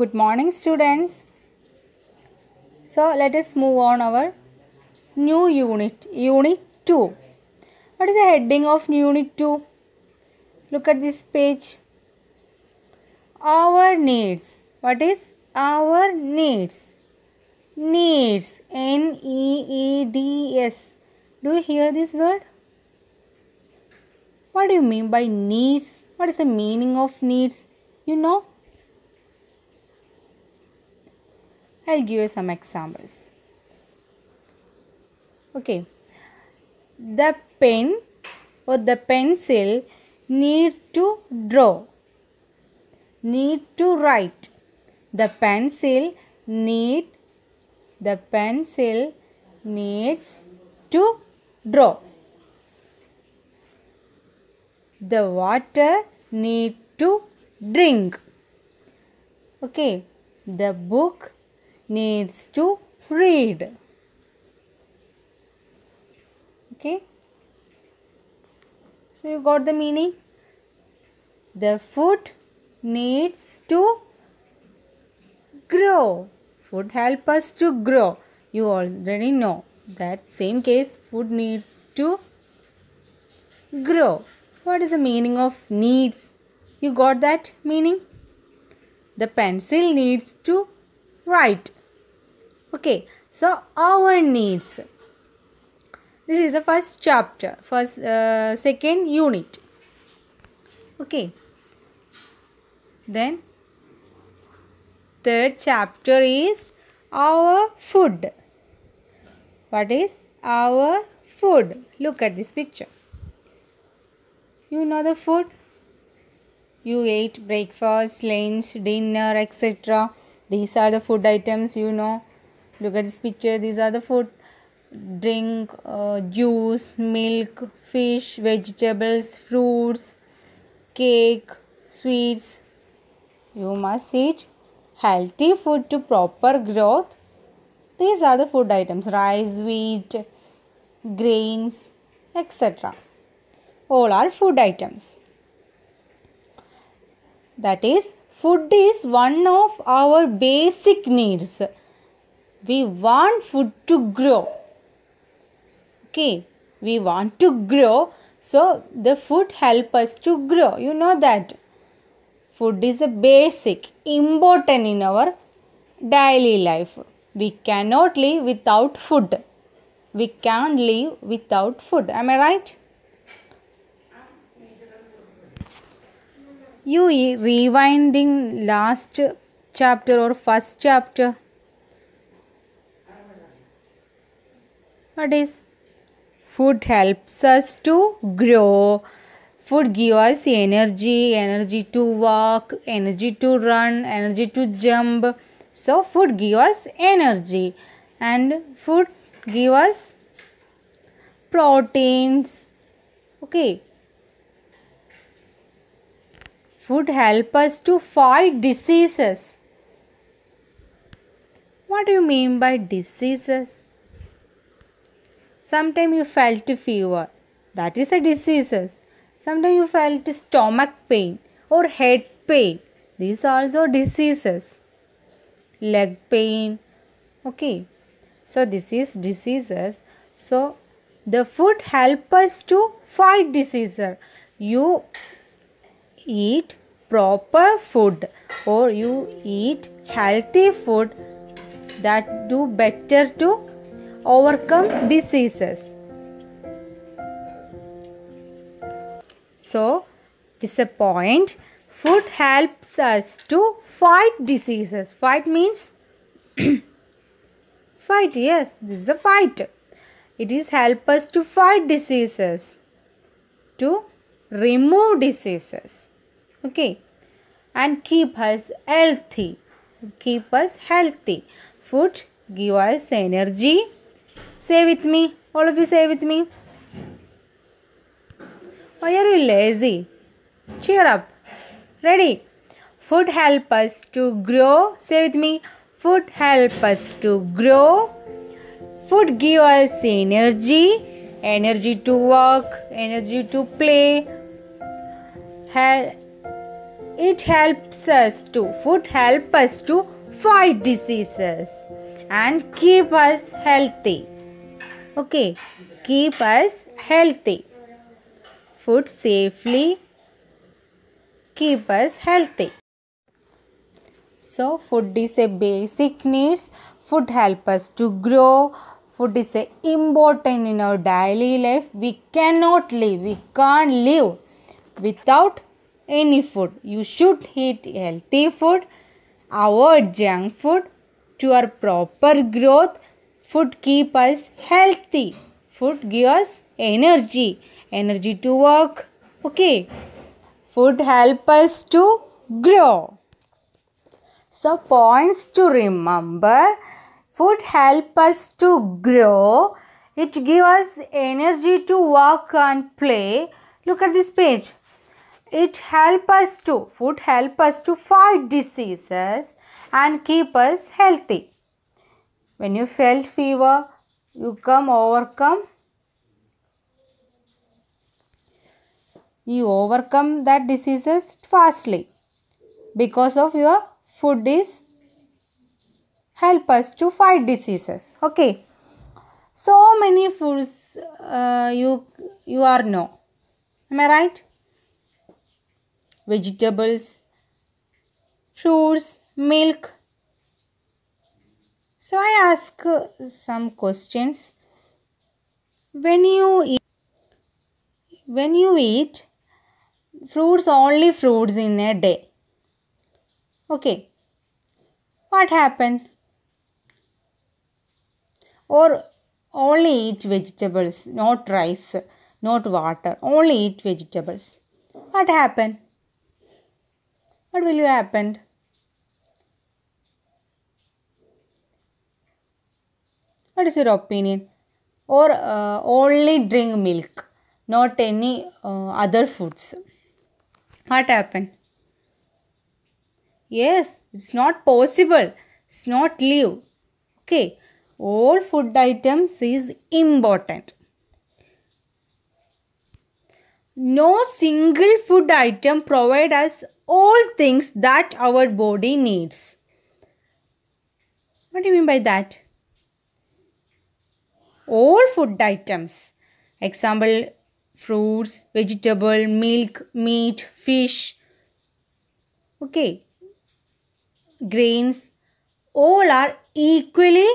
Good morning, students. So let us move on our new unit, Unit 2. What is the heading of Unit 2? Look at this page. Our needs. What is our needs? Needs. Needs. Do you hear this word? What do you mean by needs? What is the meaning of needs? You know? I'll give you some examples. Okay. The pen or the pencil need to draw, need to write. The pencil needs to draw. The water need to drink. Okay. The book needs to read. Okay. So you got the meaning. The food needs to grow. Food help us to grow. You already know that same case, food needs to grow. What is the meaning of needs? You got that meaning? The pencil needs to write. Okay, so our needs. This is the first chapter, second unit. Okay. Then third chapter is our food. What is our food? Look at this picture. You know the food? You ate breakfast, lunch, dinner, etc. These are the food items you know. Look at this picture. These are the food. Drink, juice, milk, fish, vegetables, fruits, cake, sweets. You must eat healthy food to proper growth. These are the food items. Rice, wheat, grains, etc. All are food items. That is, food is one of our basic needs. We want food to grow. Okay, we want to grow, so the food help us to grow. You know that. Food is a basic, important in our daily life. We cannot live without food. We can't live without food. Am I right? You rewinding last chapter or first chapter. What is? Food helps us to grow. Food gives us energy to walk, energy to run, energy to jump. So food gives us energy and food gives us proteins. Okay. Food helps us to fight diseases. What do you mean by diseases? Sometimes you felt fever. That is a diseases. Sometimes you felt stomach pain or head pain. These are also diseases. Leg pain. Okay. So this is diseases. So the food helps us to fight diseases. You eat proper food or you eat healthy food that do better to overcome diseases. So, this is a point. Food helps us to fight diseases. Fight means fight. Yes, this is a fight. It is help us to fight diseases, to remove diseases. Okay, and keep us healthy. Keep us healthy. Food give us energy. Say with me. All of you say with me. Why are you lazy? Cheer up. Ready? Food help us to grow. Say with me. Food help us to grow. Food give us energy. Energy to work. Energy to play. It helps us to, food help us to fight diseases and keep us healthy. Okay, keep us healthy. Food safely keep us healthy. So food is a basic needs. Food help us to grow. Food is a important in our daily life. We cannot live. We can't live without any food. You should eat healthy food. Avoid junk food. To our proper growth, food keep us healthy. Food give us energy. Energy to work. Okay. Food help us to grow. So points to remember. Food help us to grow. It gives us energy to work and play. Look at this page. It help us to, food help us to fight diseases and keep us healthy. When you felt fever, you overcome that diseases fastly because of your food is help us to fight diseases. Okay. So many foods you are know. Am I right? Vegetables, fruits, milk. So I ask some questions. When you eat fruits, only fruits in a day. Okay. What happened? Or only eat vegetables, not rice, not water. Only eat vegetables. What happened? What will you happen? What is your opinion? Or only drink milk, not any other foods. What happened? Yes, it's not possible. It's not live. Okay. All food items is important. No single food item provides us all things that our body needs. What do you mean by that? All food items. Example, fruits, vegetable, milk, meat, fish. Okay. Grains. All are equally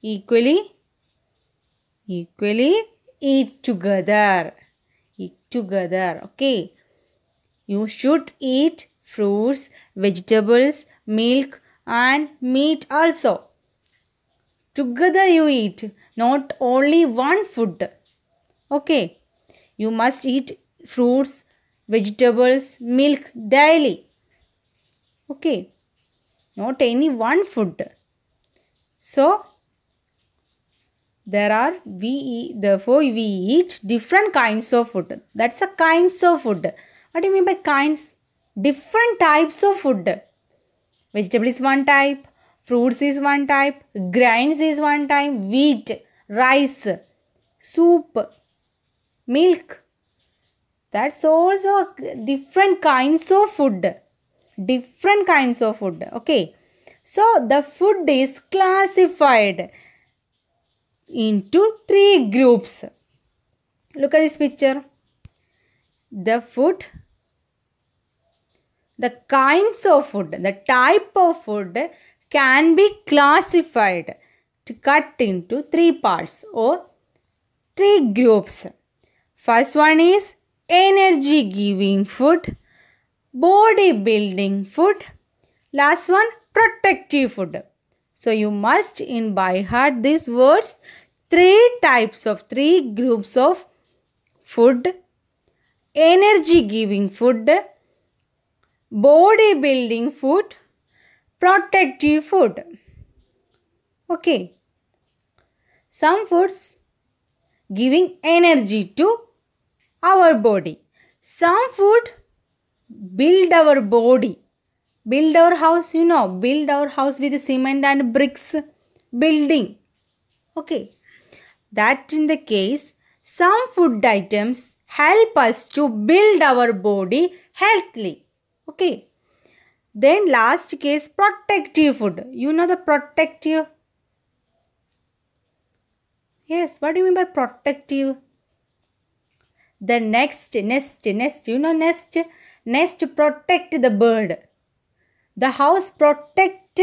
eat together. Okay. You should eat fruits, vegetables, milk and meat also. Together you eat, not only one food. Okay. You must eat fruits, vegetables, milk daily. Okay. Not any one food. So, therefore we eat different kinds of food. That's a kinds of food. What do you mean by kinds? Different types of food. Vegetable is one type, fruits is one type, grains is one type, wheat, rice, soup, milk. That's also different kinds of food. Different kinds of food. Okay. So the food is classified into 3 groups. Look at this picture. The kinds of food, the type of food can be classified to cut into 3 parts or 3 groups. First one is energy giving food, body building food, last one protective food. So you must in by heart these words. 3 groups of food: energy giving food, body building food, protective food. Okay. Some foods giving energy to our body. Some food build our body. Build our house, build our house with cement and bricks. Building. Okay. That in the case, some food items help us to build our body healthily. Okay. Then last case, protective food. You know the protective? Yes, what do you mean by protective? The nest, you know nest? Nest protect the bird. The house protect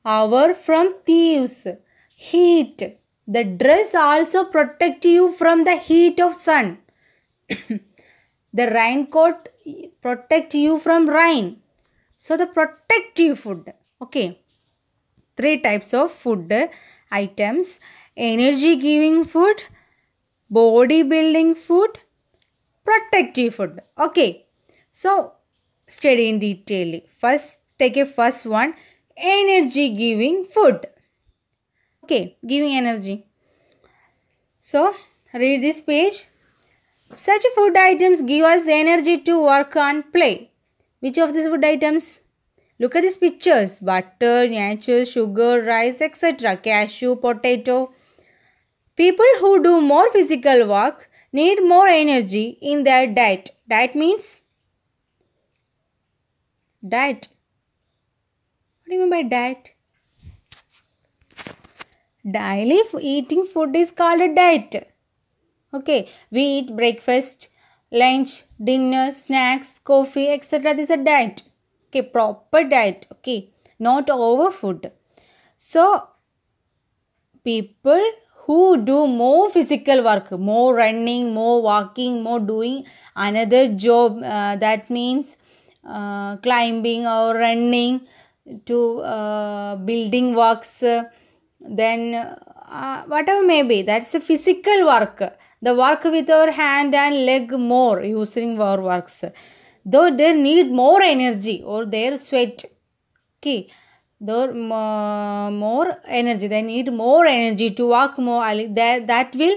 our from thieves, heat. The dress also protect you from the heat of sun. The raincoat protect you from rain. So the protective food. Okay. 3 types of food items. Energy giving food, body building food, protective food. Okay. So study in detail. First, take a first one. Energy giving food. Okay, giving energy. So, read this page. Such food items give us energy to work and play. Which of these food items? Look at these pictures. Butter, nacho, sugar, rice, etc. Cashew, potato. People who do more physical work need more energy in their diet. Diet means? Diet. What do you mean by diet? Daily eating food is called a diet. Okay, we eat breakfast, lunch, dinner, snacks, coffee, etc. This is a diet. Okay, proper diet. Okay, not over food. So, people who do more physical work, more running, more walking, more doing another job, that means climbing or running to building works, then whatever may be, that's a physical work. The work with our hand and leg more using our works. Though they need more energy or their sweat. Okay. Though more energy. They need more energy to work more. That will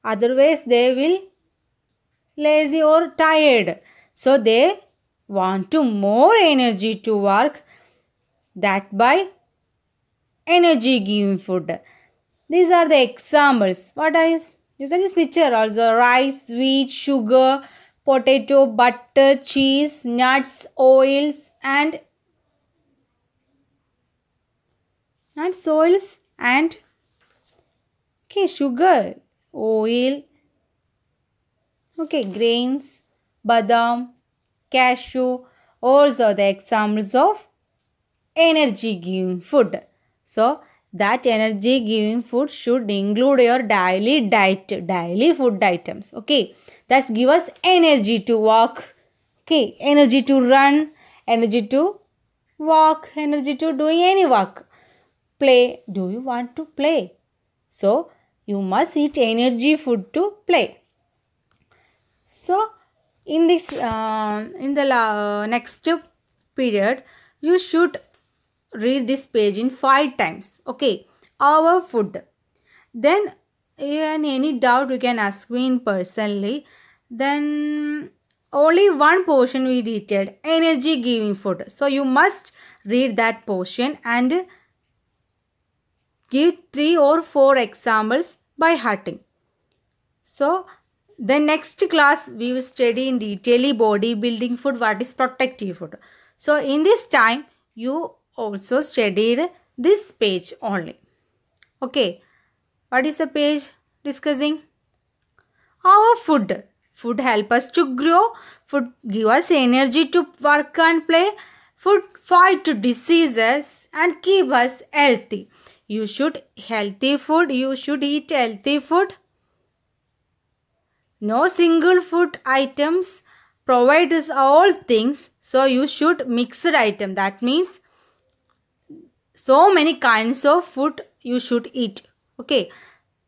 otherwise they will lazy or tired. So they want to more energy to work, that by energy giving food. These are the examples. What is? You can this picture also. Rice, wheat, sugar, potato, butter, cheese, nuts, oils and okay, sugar, oil, okay, grains, badam, cashew, also the examples of energy giving food. So, that energy giving food should include your daily diet, daily food items. Okay, that give us energy to walk, okay, energy to run, energy to walk, energy to doing any work. Play. Do you want to play? So, you must eat energy food to play. So, in this in the next period, you should read this page in 5 times. Okay, our food. Then in any doubt you can ask me in personally. Then only one portion we detailed, energy giving food. So you must read that portion and give 3 or 4 examples by hearting. So the next class we will study in detail bodybuilding food, what is protective food. So in this time you also studied this page only. Okay, what is the page discussing? Our food. Food help us to grow. Food give us energy to work and play. Food fight diseases and keep us healthy. You should healthy food. You should eat healthy food. No single food items provides all things. So you should mixed item. That means so many kinds of food you should eat. Okay.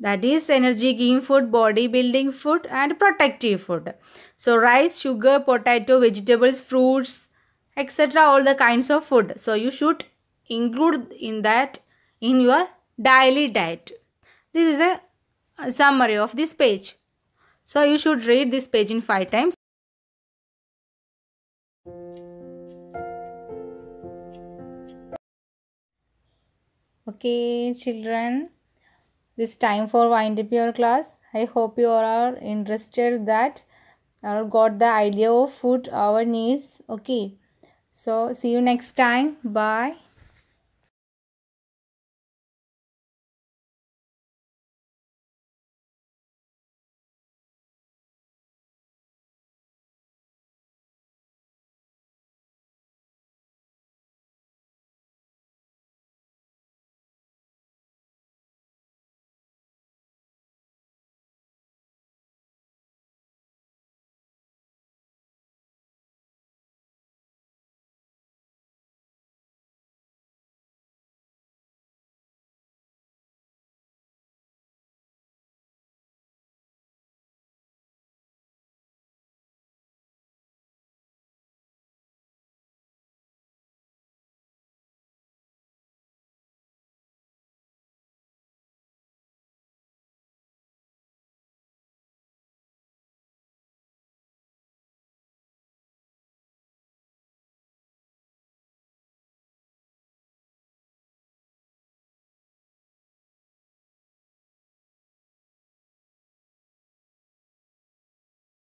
That is energy giving food, body building food and protective food. So rice, sugar, potato, vegetables, fruits, etc. all the kinds of food. So you should include in that in your daily diet. This is a summary of this page. So you should read this page in 5 times. Okay, children, this time for wind up your class. I hope you all are interested that or got the idea of food our needs. Okay, so see you next time. Bye.